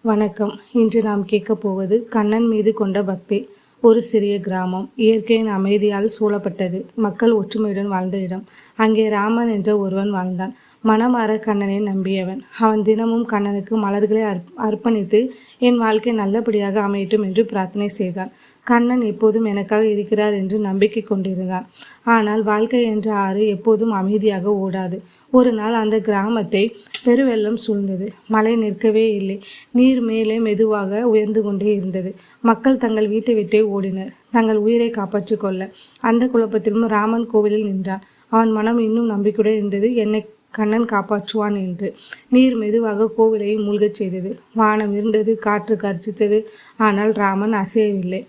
வணக்கம். இன்று நாம் கேட்கப் போவது கண்ணன் மீது கொண்ட பக்தி. ஒரு சிறிய கிராமம் இயற்கையின் அமைதியால் சூழப்பட்டது. மக்கள் ஒற்றுமையுடன் வாழ்ந்த இடம். அங்கே ராமன் என்ற ஒருவன் வாழ்ந்தான். மனமார கண்ணனை நம்பியவன். அவன் தினமும் கண்ணனுக்கு மலர்களை அர்ப்பணித்து என் வாழ்க்கை நல்லபடியாக அமையட்டும் என்று பிரார்த்தனை செய்தான். கண்ணன் எப்போதும் எனக்காக இருக்கிறார் என்று நம்பிக்கை கொண்டிருந்தான். ஆனால் வாழ்க்கை என்ற ஆறு எப்போதும் அமைதியாக ஓடாது. ஒரு நாள் அந்த கிராமத்தை பெருவெள்ளம் சூழ்ந்தது. மழை நிற்கவே இல்லை. நீர் மேலே மெதுவாக உயர்ந்து கொண்டே இருந்தது. மக்கள் தங்கள் வீட்டை விட்டே ஓடினர், தங்கள் உயிரை காப்பாற்றிக் கொள்ள. அந்த குழப்பத்திலும் ராமன் கோவிலில் நின்றான். அவன் மனம் இன்னும் நம்பிக்கையுடன் இருந்தது, என்னை கண்ணன் காப்பாற்றுவான் என்று. நீர் மெதுவாக கோவிலை மூழ்கச் செய்தது. வானம் இருண்டது, காற்று கர்ஜித்தது. ஆனால் ராமன் அசையவில்லை.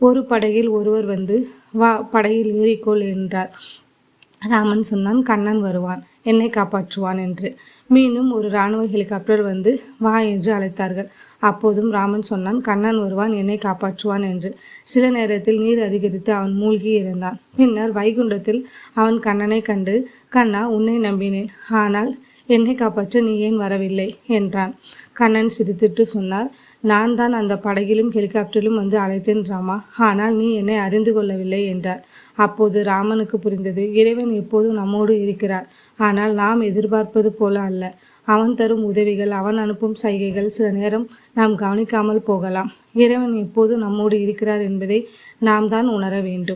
ஒரு படகில் ஒருவர் வந்து, வா, படகில் ஏறிக்கொள் என்றார். ராமன் சொன்னான், கண்ணன் வருவான், என்னை காப்பாற்றுவான் என்று. மீண்டும் ஒரு இராணுவ ஹெலிகாப்டர் வந்து, வா என்று அழைத்தார்கள். அப்போதும் ராமன் சொன்னான், கண்ணன் வருவான், என்னை காப்பாற்றுவான் என்று. சில நேரத்தில் நீர் அதிகரித்து அவன் மூழ்கி இறந்தான். பின்னர் வைகுண்டத்தில் அவன் கண்ணனை கண்டு, கண்ணா, உன்னை நம்பினேன், ஆனால் என்னை காப்பாற்ற நீ ஏன் வரவில்லை என்றான். கண்ணன் சிரித்துட்டு சொன்னார், நான் தான் அந்த படகிலும் ஹெலிகாப்டரிலும் வந்து அழைத்தேன் ராமா, ஆனால் நீ என்னை அறிந்து கொள்ளவில்லை என்றார். அப்போது ராமனுக்கு புரிந்தது, இறைவன் எப்போதும் நம்மோடு இருக்கிறார், ஆனால் நாம் எதிர்பார்ப்பது போல அல்ல. அவன் தரும் உதவிகள், அவன் அனுப்பும் சைகைகள் சில நேரம் நாம் கவனிக்காமல் போகலாம். இறைவன் எப்போதும் நம்மோடு இருக்கிறார் என்பதை நாம் தான் உணர வேண்டும்.